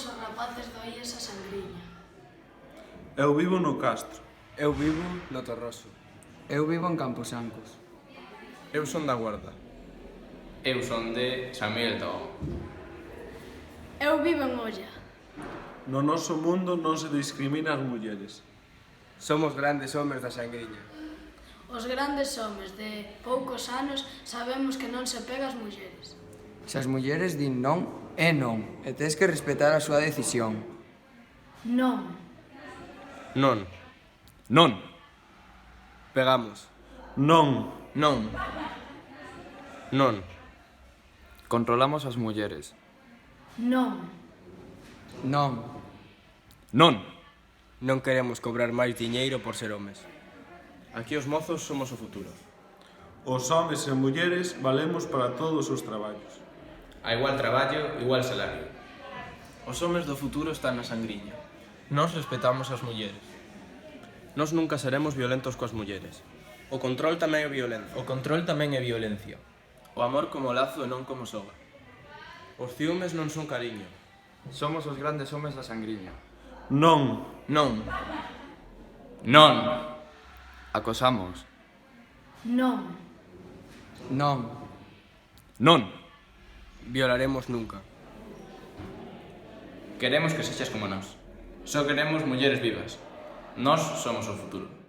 os rapaces do IES a Sangriña. Eu vivo no Castro. Eu vivo no Torroso. Eu vivo en Camposancos. Eu son da Guarda. Eu son de San Miguel Tao. Eu vivo en Olla. No noso mundo non se discrimina as mulleres. Somos grandes homes da Sangriña. Os grandes homes de poucos anos sabemos que non se pega ás mulleres. Se as mulleres din non, é non, e tes que respetar a súa decisión. Non. Non. Non. Pegamos. Non. Non. Non. Controlamos as mulleres. Non. Non. Non. Non queremos cobrar máis diñeiro por ser homes. Aquí os mozos somos o futuro. Os homes e mulleres valemos para todos os traballos. A igual traballo, igual salario. Os homes do futuro están na Sangriña. Nós respetamos as mulleres. Nós nunca seremos violentos coas mulleres. O control tamén é violencia. O control tamén é violencia. O amor como lazo e non como soga. Os ciúmes non son cariño. Somos os grandes homes da Sangriña. Non. Non. Non. Acosamos. Non. Non. Non. Violaremos nunca. Queremos que sexas como nós. Só queremos mulleres vivas. Nós somos o futuro.